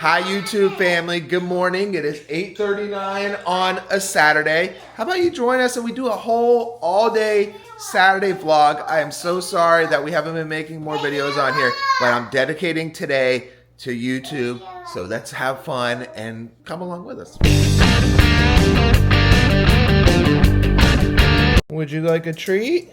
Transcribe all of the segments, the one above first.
Hi YouTube family, good morning. It is 8:39 on a Saturday. How about you join us and we do a whole all-day Saturday vlog. I am so sorry that we haven't been making more videos on here, but I'm dedicating today to YouTube. So let's have fun and come along with us. Would you like a treat?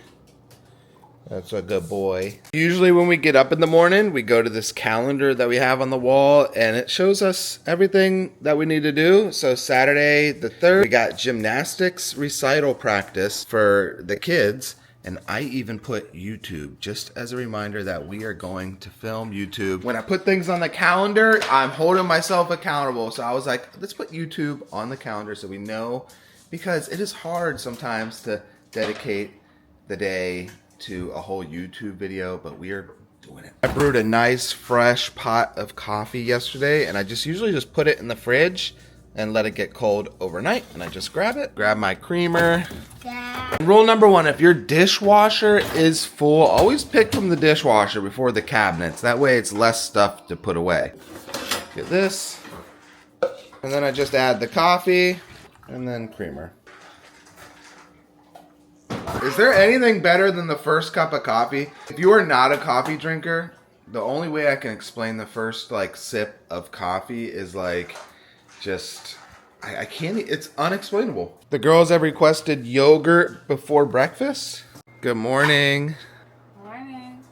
That's a good boy. Usually when we get up in the morning, we go to this calendar that we have on the wall and it shows us everything that we need to do. So Saturday the 3rd, we got gymnastics recital practice for the kids. And I even put YouTube just as a reminder that we are going to film YouTube. When I put things on the calendar, I'm holding myself accountable. So I was like, let's put YouTube on the calendar so we know, because it is hard sometimes to dedicate the day to a whole YouTube video, but we are doing it. I brewed a nice fresh pot of coffee yesterday, and I usually just put it in the fridge and let it get cold overnight, and I just grab my creamer. Rule number 1, if your dishwasher is full, always pick from the dishwasher before the cabinets. That way it's less stuff to put away. Get this, and then I just add the coffee and then creamer. Is there anything better than the first cup of coffee? If you are not a coffee drinker, the only way I can explain the first sip of coffee is just, I can't, it's unexplainable. The girls have requested yogurt before breakfast. Good morning. Morning.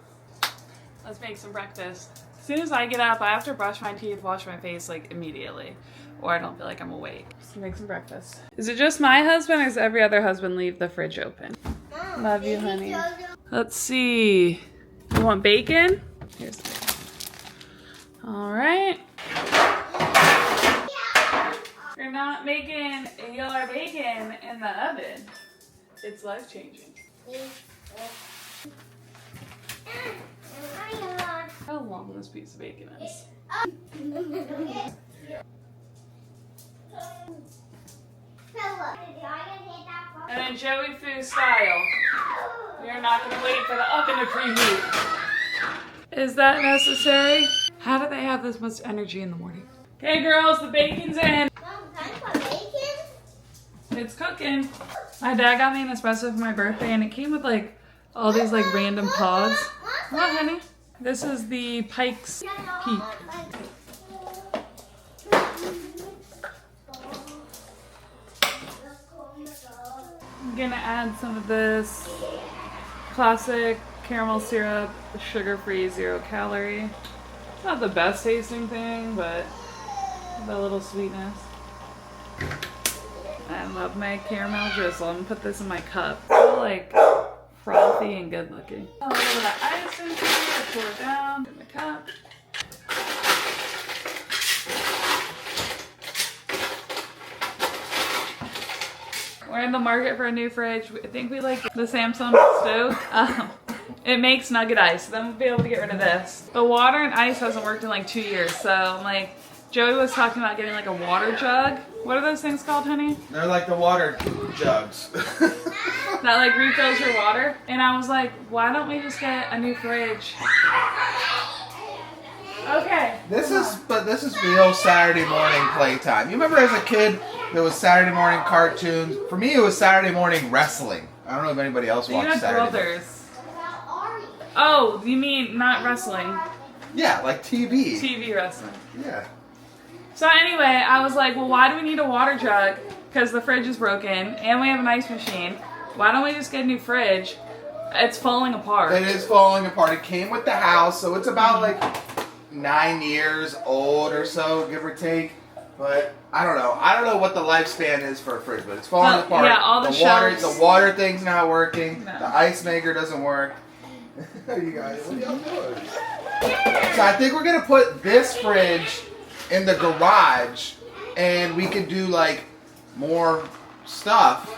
Let's make some breakfast. As soon as I get up, I have to brush my teeth, wash my face immediately, or I don't feel like I'm awake. Just make some breakfast. Is it just my husband, or does every other husband leave the fridge open? Love you, honey. Let's see. You want bacon? Here's the bacon. All right. You're not making your bacon in the oven. It's life-changing. How long this piece of bacon is. And then Joey Foo style, you're not going to wait for the oven to preheat. Is that necessary? How do they have this much energy in the morning? Okay, girls, the bacon's in. It's cooking. My dad got me an espresso for my birthday, and it came with all these random pods. What, honey? This is the Pike's Peak. I'm gonna add some of this classic caramel syrup, sugar-free, 0 calorie. It's not the best tasting thing, but the little sweetness. I love my caramel drizzle. I'm gonna put this in my cup. It's so frothy and good looking. A little bit of ice in here, pour it down in the cup. We're in the market for a new fridge. I think we like the Samsung stove. It makes nugget ice, so then we'll be able to get rid of this. The water and ice hasn't worked in 2 years, so Joey was talking about getting a water jug. What are those things called, honey? They're like the water jugs. That refills your water. And I was like, why don't we just get a new fridge? Okay. This is real Saturday morning playtime. You remember as a kid, there was Saturday morning cartoons. For me, it was Saturday morning wrestling. I don't know if anybody else watched Saturday. Brothers. Oh, you mean not wrestling? Yeah, TV. TV wrestling. Yeah. So anyway, I was like, well, why do we need a water jug? Because the fridge is broken and we have an ice machine. Why don't we just get a new fridge? It's falling apart. It is falling apart. It came with the house, so it's about 9 years old or so, give or take. But I don't know. I don't know what the lifespan is for a fridge, but it's falling apart. Yeah, all the shelves. The water thing's not working. No. The ice maker doesn't work. You guys, what are y'all doing? So I think we're gonna put this fridge in the garage, and we could do more stuff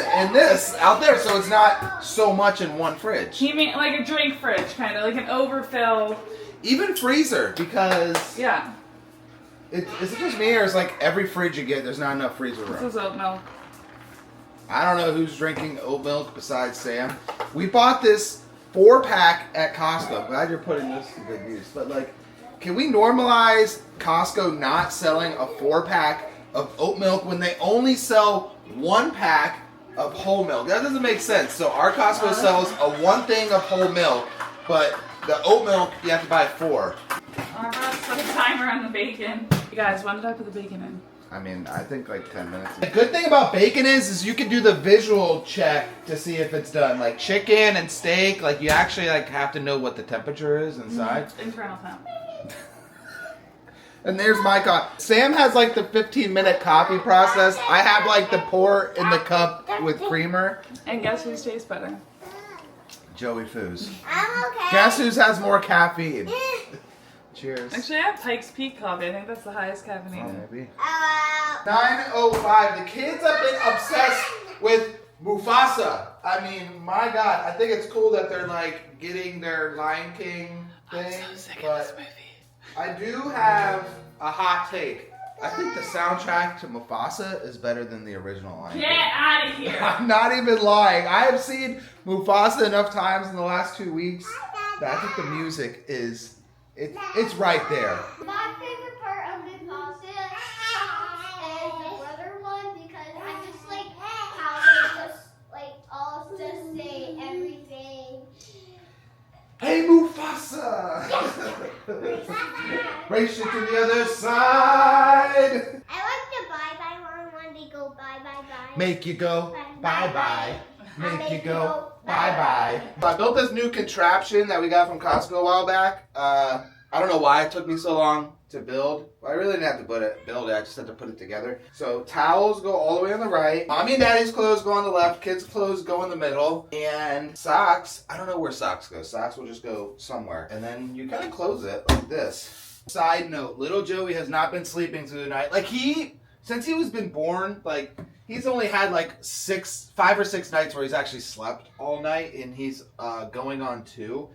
in this out there, so it's not so much in one fridge. You mean a drink fridge, kind of an overfill? Even freezer, because yeah. Is it just me, or is every fridge you get, there's not enough freezer room? This is oat milk. I don't know who's drinking oat milk besides Sam. We bought this 4-pack at Costco. I'm glad you're putting this to good use. But Can we normalize Costco not selling a 4-pack of oat milk when they only sell 1 pack of whole milk? That doesn't make sense. So our Costco sells a 1 thing of whole milk, but the oat milk you have to buy 4. I'm about to set a timer on the bacon. You guys, when did I put the bacon in? I mean, I think like 10 minutes. The good thing about bacon is you can do the visual check to see if it's done. Like chicken and steak, like you actually like have to know what the temperature is inside. Internal temp. And there's my coffee. Sam has like the 15-minute coffee process. I have like the pour in the cup with creamer. And guess whose tastes better? Joey Foos. I'm okay. Guess whose has more caffeine? Cheers. Actually, I have Pike's Peak coffee. I think that's the highest caffeinated. Maybe. 9:05. The kids have been obsessed with Mufasa. I mean, my God. I think it's cool that they're like getting their Lion King thing. I'm so sick but of this movie. I do have a hot take. I think the soundtrack to Mufasa is better than the original Lion King. Get out of here! I'm not even lying. I have seen Mufasa enough times in the last 2 weeks that I think the music is it's right there. My favorite part of Mufasa is the brother one because I just like how they just like all just say everything. Hey Mufasa! Race you to the other side! I like the bye-bye one when they go bye-bye-bye. Make you go bye-bye. Make you go bye-bye. I built this new contraption that we got from Costco a while back. I don't know why it took me so long to build. I really didn't have to build it. I just had to put it together. So towels go all the way on the right. Mommy and Daddy's clothes go on the left. Kids' clothes go in the middle. And socks, I don't know where socks go. Socks will just go somewhere. And then you kind of close it like this. Side note, little Joey has not been sleeping through the night. Like since he was been born, like he's only had like 5 or 6 nights where he's actually slept all night, and he's going on 2.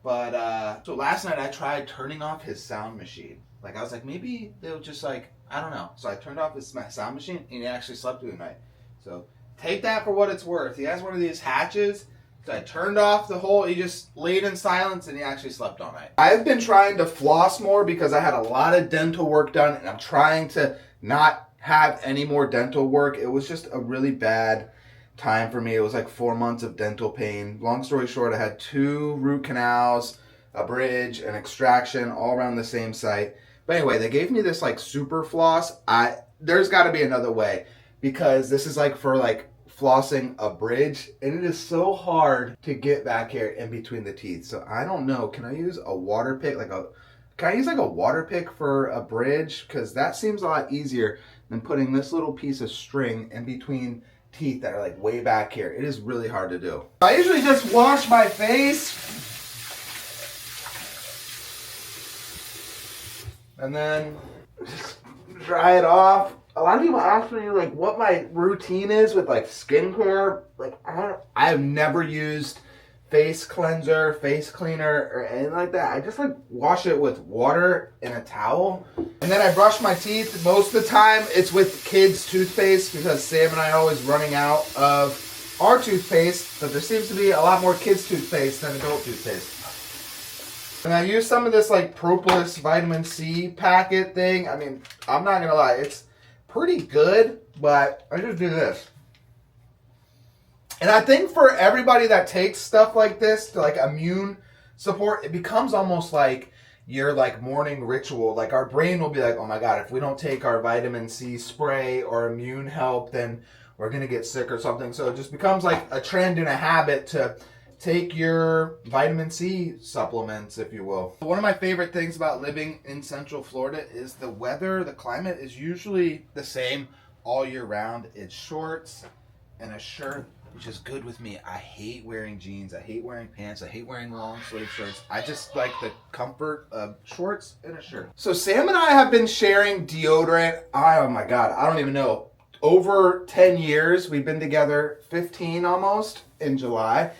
But so last night I tried turning off his sound machine. Like I was like, maybe they'll just like, I don't know. So I turned off his sound machine, and he actually slept through the night. So take that for what it's worth. He has one of these hatches. So I turned off the whole, he just laid in silence, and he actually slept all night. I've been trying to floss more because I had a lot of dental work done, and I'm trying to not have any more dental work. It was just a really bad time for me. It was like 4 months of dental pain. Long story short, I had 2 root canals, a bridge, an extraction, all around the same site. But anyway, they gave me this like super floss. There's got to be another way, because this is like for like flossing a bridge, and it is so hard to get back here in between the teeth. So I don't know. Can I use a water pick? Can I use like a water pick for a bridge? Because that seems a lot easier than putting this little piece of string in between teeth that are like way back here. It is really hard to do. I usually just wash my face and then just dry it off. A lot of people ask me like what my routine is with like skincare. Like I have never used face cleanser, face cleaner, or anything like that. I just like wash it with water and a towel. And then I brush my teeth. Most of the time it's with kids' toothpaste because Sam and I are always running out of our toothpaste, but there seems to be a lot more kids' toothpaste than adult toothpaste. And I use some of this like Propolis vitamin C packet thing. I mean, I'm not gonna lie, it's pretty good, but I just do this. And I think for everybody that takes stuff like this to like immune support, it becomes almost like your like morning ritual. Like our brain will be like, oh my God, if we don't take our vitamin C spray or immune help, then we're going to get sick or something. So it just becomes like a trend and a habit to take your vitamin C supplements, if you will. One of my favorite things about living in Central Florida is the weather. The climate is usually the same all year round. It's shorts and a shirt, which is good with me. I hate wearing jeans. I hate wearing pants. I hate wearing long sleeve shirts. I just like the comfort of shorts and a shirt. So Sam and I have been sharing deodorant. Oh my God, I don't even know. Over 10 years. We've been together 15 almost in July.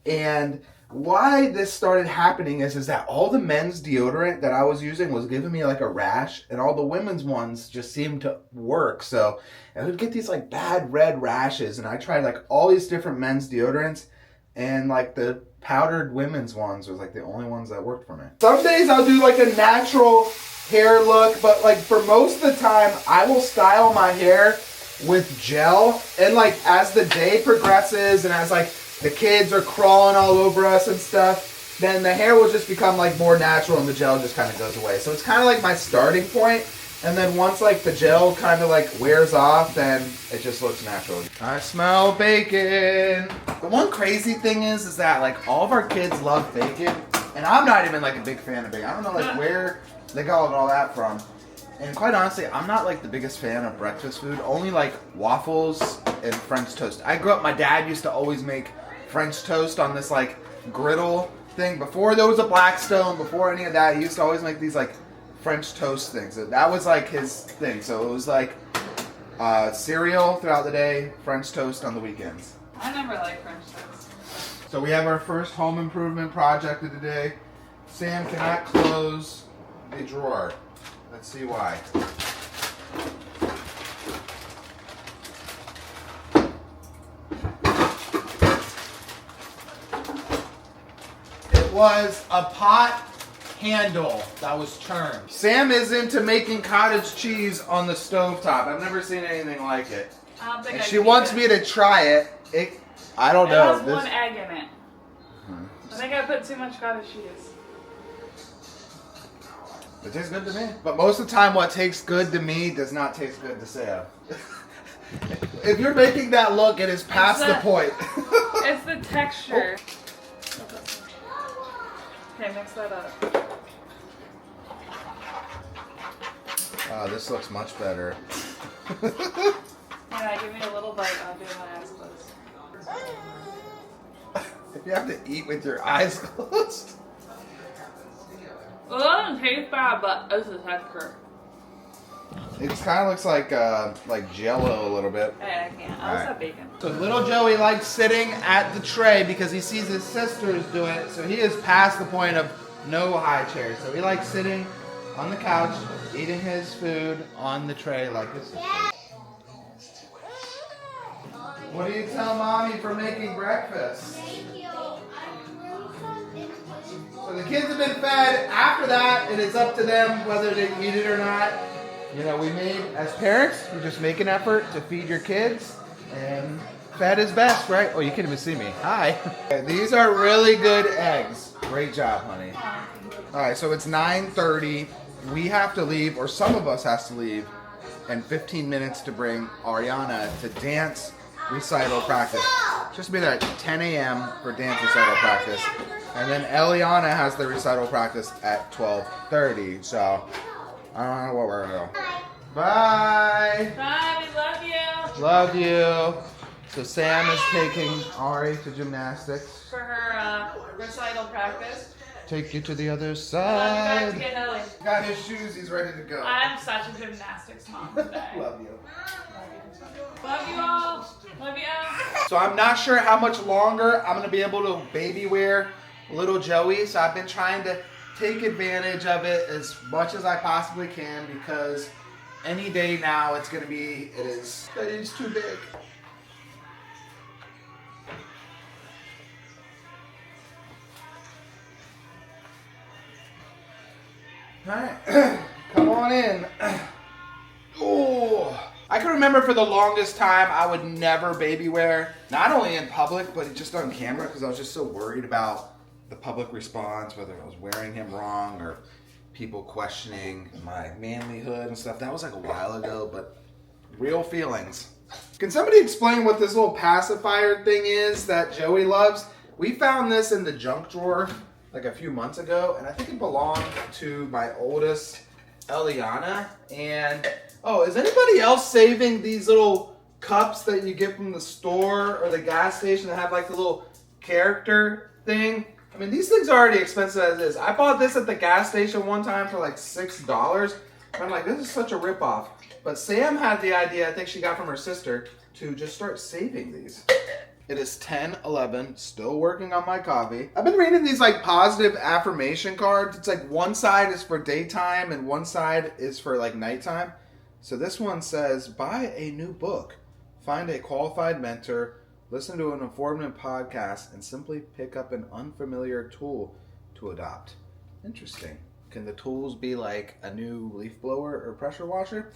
And why this started happening is that all the men's deodorant that I was using was giving me like a rash, and all the women's ones just seemed to work. So I would get these like bad red rashes, and I tried like all these different men's deodorants, and like the powdered women's ones were like the only ones that worked for me. Some days I'll do like a natural hair look, but like for most of the time I will style my hair with gel, and like as the day progresses and as like the kids are crawling all over us and stuff, then the hair will just become like more natural and the gel just kind of goes away. So it's kind of like my starting point, and then once like the gel kind of like wears off, then it just looks natural. I smell bacon. The one crazy thing is that like all of our kids love bacon, and I'm not even like a big fan of bacon. I don't know like where they got all that from. And quite honestly, I'm not like the biggest fan of breakfast food. Only like waffles and French toast. I grew up, my dad used to always make French toast on this like griddle thing. Before there was a Blackstone, before any of that, he used to always make these like French toast things. That was like his thing. So it was like cereal throughout the day, French toast on the weekends. I never liked French toast. So we have our first home improvement project of the day. Sam cannot close the drawer. Let's see why. It was a pot handle that was turned. Sam is into making cottage cheese on the stovetop. I've never seen anything like it. I don't think And I she can wants eat me to try it. I don't It know. has one egg in it. I think I put too much cottage cheese. It tastes good to me. But most of the time what tastes good to me does not taste good to Sam. If you're making that look, it is past the point. It's the texture. Okay, mix that up. Oh, this looks much better. Yeah, give me a little bite. I'll do my eyes closed. If you have to eat with your eyes closed. Well, it doesn't taste bad, but it's the texture. It kind of looks like Jello a little bit. Hey, I can't. I also have bacon. So little Joey likes sitting at the tray because he sees his sisters do it. So he is past the point of no high chairs. So he likes sitting on the couch, eating his food on the tray like his sister. What do you tell mommy for making breakfast? Thank you. I'm really something. So the kids have been fed. After that, it is up to them whether they eat it or not. You know, we made, as parents, you just make an effort to feed your kids, and fed is best, right? Oh, you can't even see me. Hi. These are really good eggs. Great job, honey. All right, so it's 9:30. We have to leave, or some of us has to leave, in 15 minutes to bring Ariana to dance recital practice. Just be there at 10 a.m. for dance recital practice. And then Eliana has the recital practice at 12:30. So, I don't know what we're going to do. Bye. Bye, we love you. Love you. So Sam is taking Ari to gymnastics. For her recital practice. Take you to the other Back to side. get Ellie. Got his shoes. He's ready to go. I'm such a gymnastics mom today. Love you. Love you all. Love you. So I'm not sure how much longer I'm going to be able to baby wear little Joey. So I've been trying to take advantage of it as much as I possibly can, because any day now it is too big. Alright, come on in. Oh, I can remember for the longest time I would never baby wear, not only in public, but just on camera, because I was just so worried about the public response, whether I was wearing him wrong or people questioning my manlyhood and stuff. That was like a while ago, but real feelings. Can somebody explain what this little pacifier thing is that Joey loves? We found this in the junk drawer like a few months ago, and I think it belonged to my oldest, Eliana. And oh, is anybody else saving these little cups that you get from the store or the gas station that have like the little character thing? I mean, these things are already expensive as is. I bought this at the gas station one time for like $6. And I'm like, this is such a ripoff. But Sam had the idea, I think she got from her sister, to just start saving these. It is 10:11, still working on my coffee. I've been reading these like positive affirmation cards. It's like one side is for daytime and one side is for like nighttime. So this one says, buy a new book, find a qualified mentor, listen to an informative podcast, and simply pick up an unfamiliar tool to adopt. Interesting. Can the tools be like a new leaf blower or pressure washer?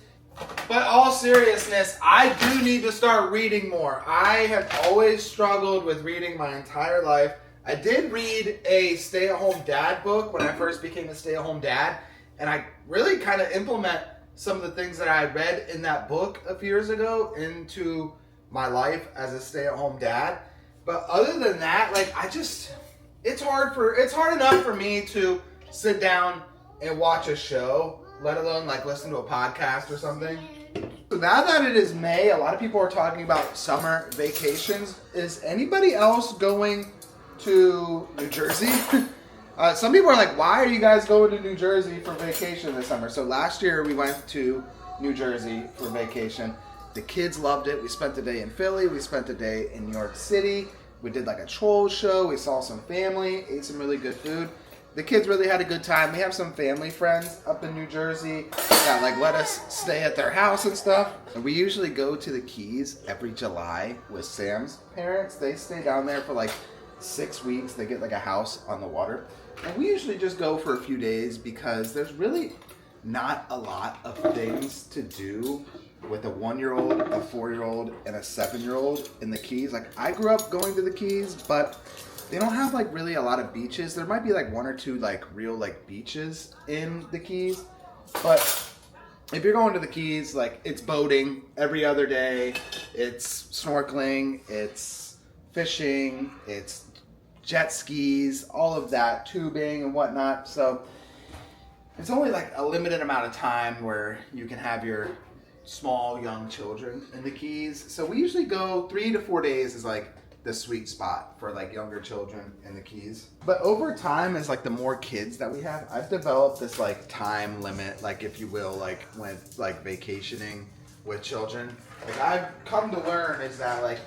But all seriousness, I do need to start reading more. I have always struggled with reading my entire life. I did read a stay-at-home dad book when I first became a stay-at-home dad, and I really kind of implement some of the things that I read in that book a few years ago into my life as a stay-at-home dad. But other than that, like, it's hard enough for me to sit down and watch a show, let alone like listen to a podcast or something. So now that it is May, a lot of people are talking about summer vacations. Is anybody else going to New Jersey? Some people are like, why are you guys going to New Jersey for vacation this summer? So last year we went to New Jersey for vacation. The kids loved it. We spent the day in Philly. We spent the day in New York City. We did like a chores show. We saw some family, ate some really good food. The kids really had a good time. We have some family friends up in New Jersey that like let us stay at their house and stuff. And we usually go to the Keys every July with Sam's parents. They stay down there for like 6 weeks. They get like a house on the water. And we usually just go for a few days because there's really not a lot of things to do with a 1-year-old, a 4-year-old, and a 7-year-old in the Keys. Like, I grew up going to the Keys, but they don't have like really a lot of beaches. There might be like 1 or 2 like real like beaches in the Keys, but if you're going to the Keys, like, it's boating every other day, it's snorkeling, it's fishing, it's jet skis, all of that, tubing and whatnot. So it's only like a limited amount of time where you can have your small young children in the Keys. So we usually go 3 to 4 days is like the sweet spot for like younger children in the Keys. But over time, as like the more kids that we have, I've developed this like time limit, like if you will, like when like vacationing with children. Like I've come to learn is that like,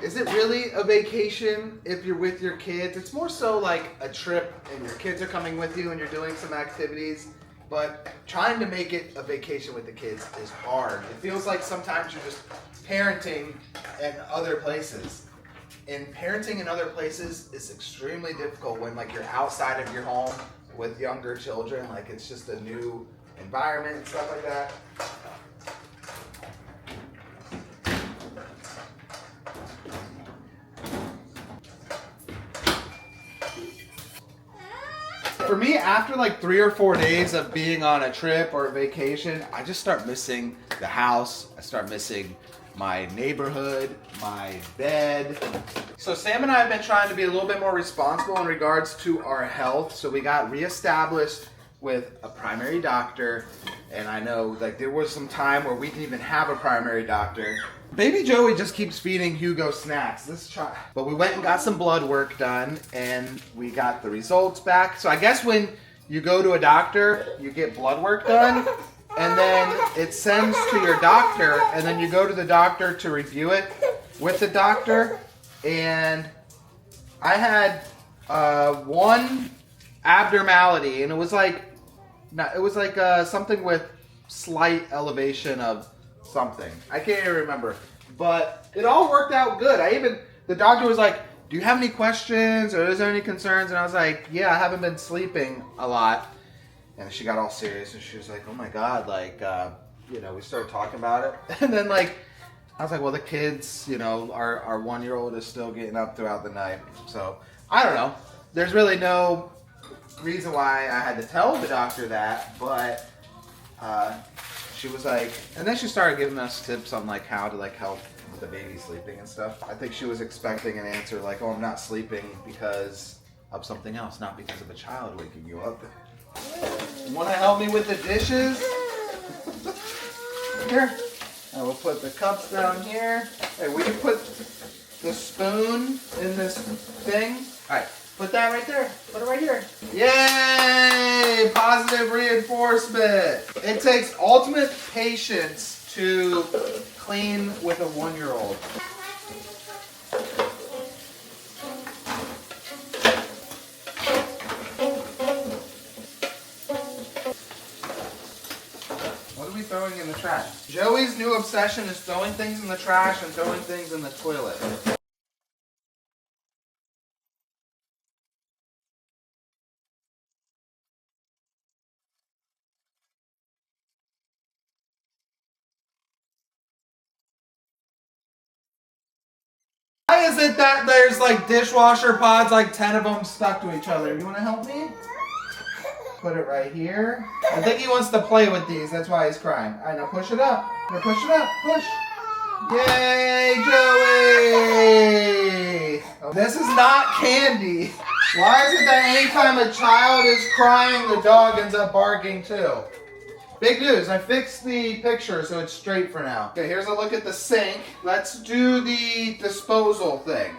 is it really a vacation if you're with your kids? It's more so like a trip and your kids are coming with you and you're doing some activities. But trying to make it a vacation with the kids is hard. It feels like sometimes you're just parenting in other places. And parenting in other places is extremely difficult when like you're outside of your home with younger children. Like it's just a new environment and stuff like that. For me, after like 3 or 4 days of being on a trip or a vacation, I just start missing the house. I start missing my neighborhood, my bed. So Sam and I have been trying to be a little bit more responsible in regards to our health. So we got reestablished with a primary doctor. And I know like there was some time where we didn't even have a primary doctor. Baby Joey just keeps feeding Hugo snacks. But we went and got some blood work done and we got the results back. So I guess when you go to a doctor, you get blood work done and then it sends to your doctor and then you go to the doctor to review it with the doctor. And I had one abnormality and it was like something with slight elevation of something. I can't even remember. But it all worked out good. The doctor was like, do you have any questions or is there any concerns? And I was like, yeah, I haven't been sleeping a lot. And she got all serious and she was like, oh my God, like, we started talking about it. And then like, I was like, well, the kids, our 1-year-old is still getting up throughout the night. So I don't know. There's really no reason why I had to tell the doctor that, but she was like, and then she started giving us tips on like how to like help with the baby sleeping and stuff. I think she was expecting an answer like, oh, I'm not sleeping because of something else, not because of a child waking you up. You want to help me with the dishes? Here. I will put the cups down here. Hey, will you put the spoon in this thing? All right. Put that right there. Put it right here. Yay! Positive reinforcement. It takes ultimate patience to clean with a 1-year-old. What are we throwing in the trash? Joey's new obsession is throwing things in the trash and throwing things in the toilet. Why is it that there's like dishwasher pods, like 10 of them stuck to each other? You want to help me? Put it right here. I think he wants to play with these. That's why he's crying. All right, now push it up. Now push it up. Push. Yay, Joey! Oh, this is not candy. Why is it that anytime a child is crying, the dog ends up barking too? Big news, I fixed the picture so it's straight for now. Okay, here's a look at the sink. Let's do the disposal thing.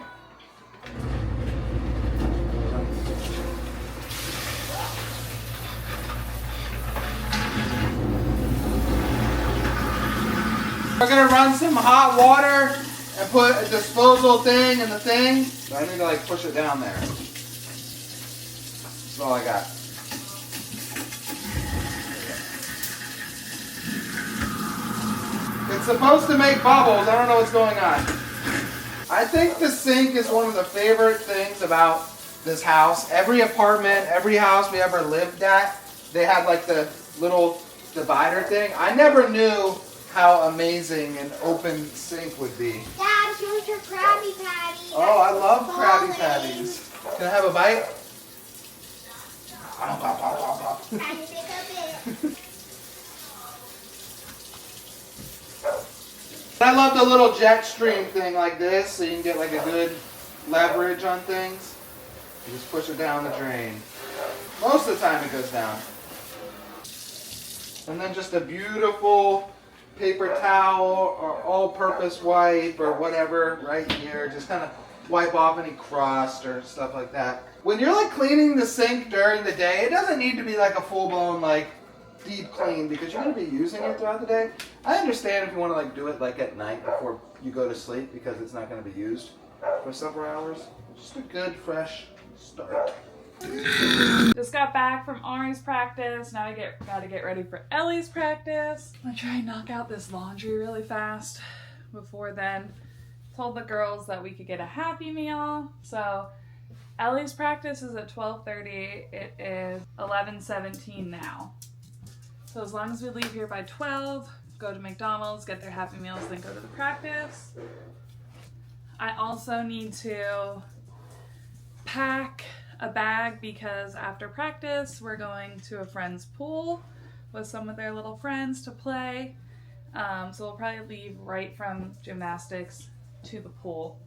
We're gonna run some hot water and put a disposal thing in the thing. So I need to like push it down there. That's all I got. It's supposed to make bubbles. I don't know what's going on. I think the sink is one of the favorite things about this house. Every apartment, every house we ever lived at, they had like the little divider thing. I never knew how amazing an open sink would be. Dad, here's your Krabby Patty. Oh, I love Krabby Patties. Can I have a bite? Can you pick up it? I love the little jet stream thing like this, so you can get like a good leverage on things. You just push it down the drain. Most of the time it goes down. And then just a beautiful paper towel or all-purpose wipe or whatever right here. Just kind of wipe off any crust or stuff like that. When you're like cleaning the sink during the day, it doesn't need to be like a full-blown like deep clean because you're going to be using it throughout the day. I understand if you want to like do it like at night before you go to sleep because it's not going to be used for several hours. Just a good fresh start. Just got back from Ari's practice. Now I gotta get ready for Ellie's practice. I'm gonna try and knock out this laundry really fast before then. Told the girls that we could get a Happy Meal. So Ellie's practice is at 12:30. It is 11:17 now. So as long as we leave here by 12, go to McDonald's, get their Happy Meals, then go to the practice. I also need to pack a bag because after practice we're going to a friend's pool with some of their little friends to play. So we'll probably leave right from gymnastics to the pool.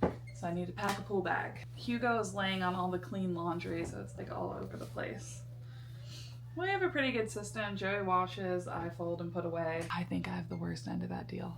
So I need to pack a pool bag. Hugo is laying on all the clean laundry, so it's like all over the place. We have a pretty good system. Joey washes, I fold and put away. I think I have the worst end of that deal.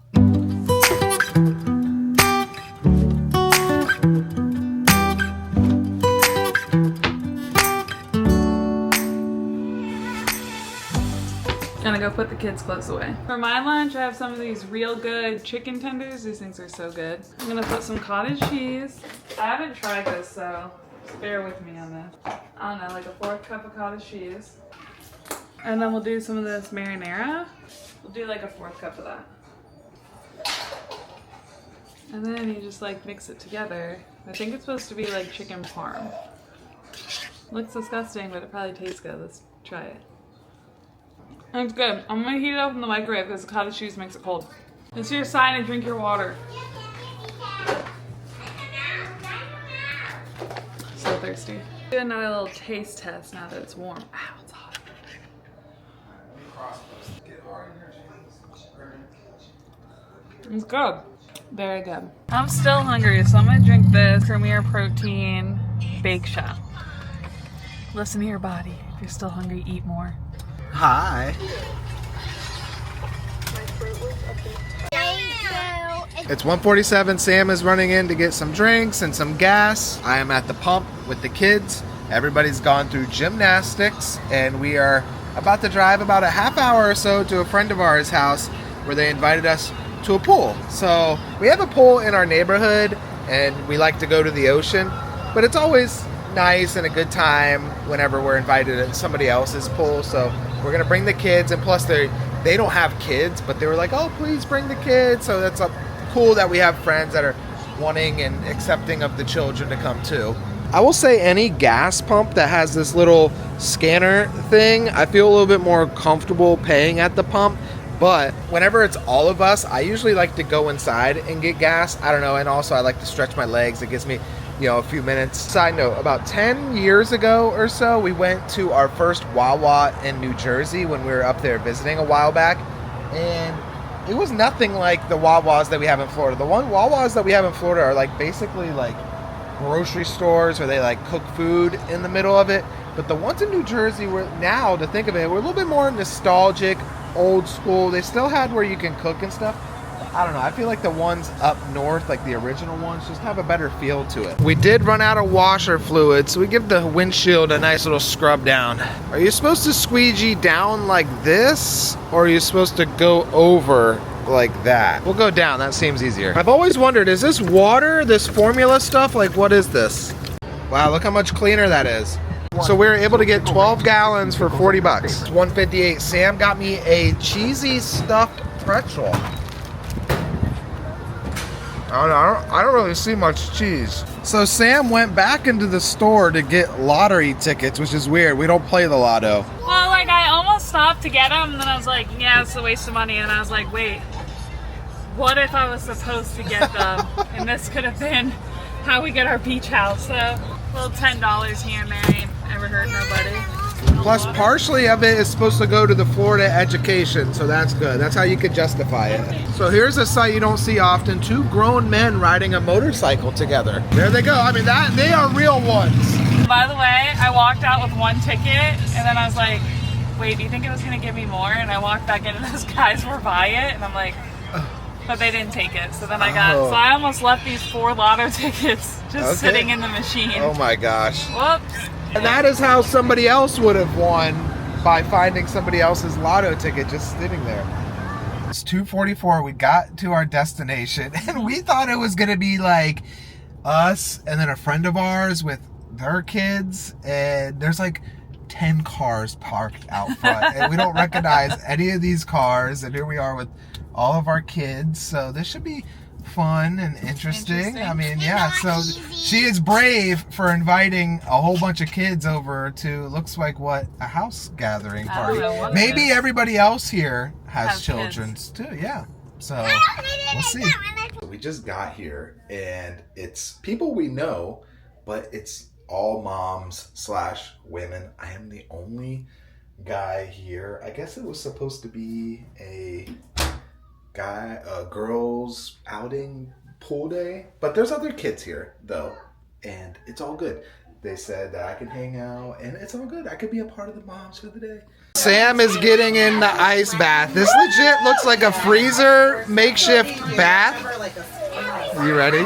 Gonna go put the kids' clothes away. For my lunch, I have some of these real good chicken tenders. These things are so good. I'm gonna put some cottage cheese. I haven't tried this, so just bear with me on this. I don't know, like a 4th cup of cottage cheese. And then we'll do some of this marinara. We'll do like a 4th cup of that. And then you just like mix it together. I think it's supposed to be like chicken parm. Looks disgusting, but it probably tastes good. Let's try it. It's good. I'm gonna heat it up in the microwave because the cottage cheese makes it cold. It's your sign to drink your water. So thirsty. Do another little taste test now that it's warm. Ow, it's hot. It's good. Very good. I'm still hungry, so I'm gonna drink this Premier Protein Bake Shop. Listen to your body. If you're still hungry, eat more. Hi. It's 1:47. Sam is running in to get some drinks and some gas. I am at the pump with the kids. Everybody's gone through gymnastics, and we are about to drive about a half hour or so to a friend of ours' house where they invited us to a pool. So we have a pool in our neighborhood, and we like to go to the ocean, but it's always nice and a good time whenever we're invited to somebody else's pool. So we're gonna bring the kids, and plus they They don't have kids, but they were like, oh, please bring the kids. So that's cool that we have friends that are wanting and accepting of the children to come too. I will say any gas pump that has this little scanner thing, I feel a little bit more comfortable paying at the pump. But whenever it's all of us, I usually like to go inside and get gas. I don't know. And also I like to stretch my legs. It gives me, a few minutes. Side note, about 10 years ago or so, we went to our first Wawa in New Jersey when we were up there visiting a while back. And it was nothing like the Wawas that we have in Florida. The Wawas that we have in Florida are like basically like grocery stores where they like cook food in the middle of it. But the ones in New Jersey were, now to think of it, were a little bit more nostalgic, old school. They still had where you can cook and stuff. I don't know. I feel like the ones up north, like the original ones, just have a better feel to it. We did run out of washer fluid, so we give the windshield a nice little scrub down. Are you supposed to squeegee down like this, or are you supposed to go over like that? We'll go down. That seems easier. I've always wondered, is this water, this formula stuff? Like, what is this? Wow, look how much cleaner that is. So we were able to get 12 gallons for 40 bucks. It's $1.58. Sam got me a cheesy stuffed pretzel. I don't really see much cheese. So Sam went back into the store to get lottery tickets, which is weird. We don't play the lotto. Well, like I almost stopped to get them, and then I was like, yeah, it's a waste of money. And I was like, wait, what if I was supposed to get them? And this could have been how we get our beach house. So a little $10 here and there ain't ever hurt nobody. Plus, partially of it is supposed to go to the Florida education, so that's good. That's how you could justify it. So here's a sight you don't see often: two grown men riding a motorcycle together. There they go. I mean, they are real ones. By the way, I walked out with one ticket, and then I was like, wait, do you think it was going to give me more? And I walked back in, and those guys were by it, and I'm like, but they didn't take it. So then so I almost left these 4 lotto tickets just sitting in the machine. Oh my gosh. Whoops. And that is how somebody else would have won, by finding somebody else's lotto ticket just sitting there. It's 2:44. We got to our destination, and we thought it was going to be like us and then a friend of ours with their kids, and there's like 10 cars parked out front, and we don't recognize any of these cars, and here we are with all of our kids, so this should be fun and interesting. I mean, yeah, so she is brave for inviting a whole bunch of kids over to, looks like what, a house gathering party. Maybe everybody else here has children too, yeah. So we'll see. We just got here and it's people we know, but it's all moms / women. I am the only guy here. I guess it was supposed to be a girls outing pool day, but there's other kids here though, and it's all good. They said that I can hang out and it's all good. I could be a part of the moms for the day. Sam is getting in the ice bath. This legit looks like a freezer makeshift bath. You ready?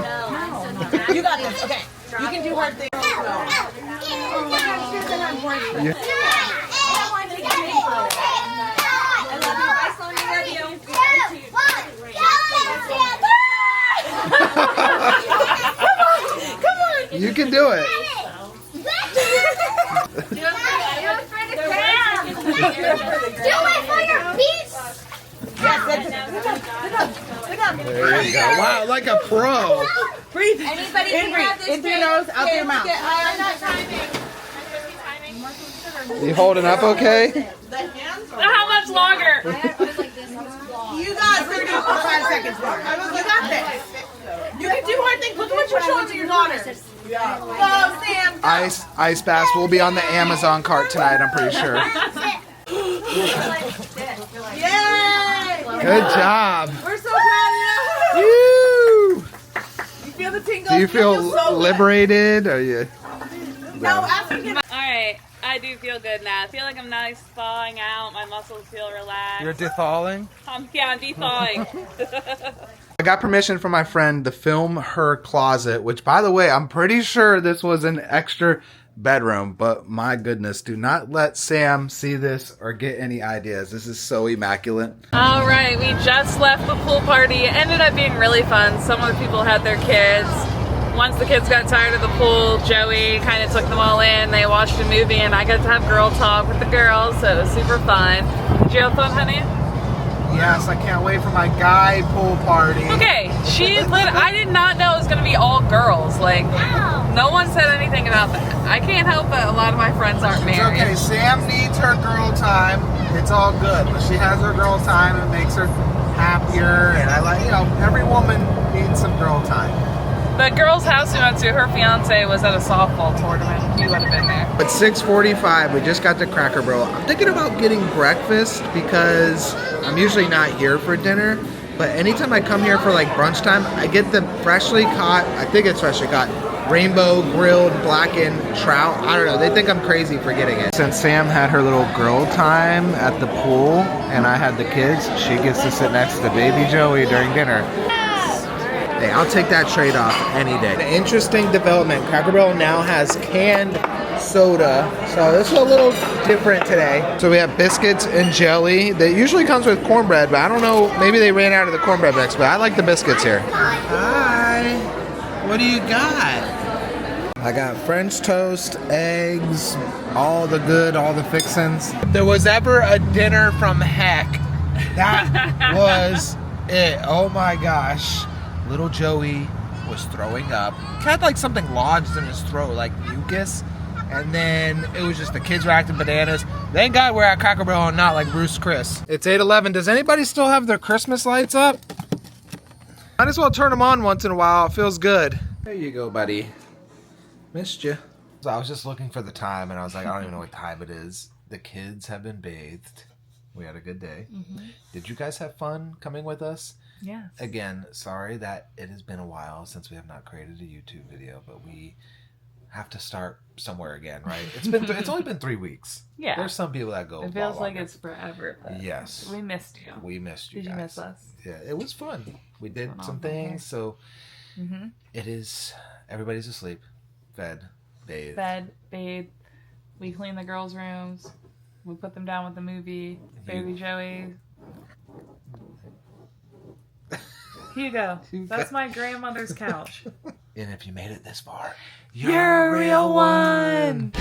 You got this. Okay. You can do hard things. You can do it. Do it for your peace. There you go. Wow, like a pro. Breathe. Anybody In, can have this breathe. In through your nose, out through your mouth. I'm not timing. You holding up okay? How much longer? You got 35 seconds more. You got this. You can do hard things. Look at what you're showing to your daughter. Go, Sam. Ice baths will be on the Amazon cart tonight, I'm pretty sure. Yay! Good job. We're so proud of you. Woo! You feel the tingles? Do you feel so liberated? Are you? No, after you Alright, I do feel good now. I feel like I'm nice thawing out. My muscles feel relaxed. You're thawing? I'm de-thawing. I got permission from my friend to film her closet, which, by the way, I'm pretty sure this was an extra bedroom, but my goodness, do not let Sam see this or get any ideas. This is so immaculate. All right, we just left the pool party. It ended up being really fun. Some of the people had their kids. Once the kids got tired of the pool, Joey kind of took them all in. They watched a movie and I got to have girl talk with the girls, so it was super fun. Did you have fun, honey? Yes, I can't wait for my guy pool party. Okay, I did not know it was gonna be all girls. Like, no one said anything about that. I can't help it. A lot of my friends aren't It's married. okay, Sam needs her girl time. It's all good. When she has her girl time, it makes her happier. And I like, every woman needs some girl time. The girl's house we went to, her fiance was at a softball tournament. He would have been there. It's 6:45. We just got to Cracker Barrel. I'm thinking about getting breakfast because I'm usually not here for dinner. But anytime I come here for like brunch time, I get the freshly caught, I think it's freshly caught, rainbow grilled blackened trout. I don't know. They think I'm crazy for getting it. Since Sam had her little girl time at the pool and I had the kids, she gets to sit next to baby Joey during dinner. Hey, I'll take that trade-off any day. An interesting development. Cracker Barrel now has canned soda, so this is a little different today. So we have biscuits and jelly. That usually comes with cornbread, but I don't know. Maybe they ran out of the cornbread mix, but I like the biscuits here. Hi. What do you got? I got French toast, eggs, all the good, all the fixins. If there was ever a dinner from heck, that was it. Oh my gosh. Little Joey was throwing up. He had like something lodged in his throat, like mucus. And then it was just the kids were acting bananas. Thank God we're at Cracker Barrel and not like Bruce Chris. It's 8:11. Does anybody still have their Christmas lights up? Might as well turn them on once in a while. It feels good. There you go, buddy. Missed you. So I was just looking for the time and I was like, I don't even know what time it is. The kids have been bathed. We had a good day. Mm-hmm. Did you guys have fun coming with us? Yes. Again, sorry that it has been a while since we have not created a YouTube video, but we have to start somewhere again, right? It's only been 3 weeks. Yeah. There's some people that go. It feels like it's forever. But yes. We missed you. We missed you. Did guys. you miss us? Yeah, it was fun. We did some things. So it is. Everybody's asleep, fed, bathed. Fed, bathed. We cleaned the girls' rooms. We put them down with the movie. Baby Joey. Hugo. That's my grandmother's couch. And if you made it this far, you're a real one.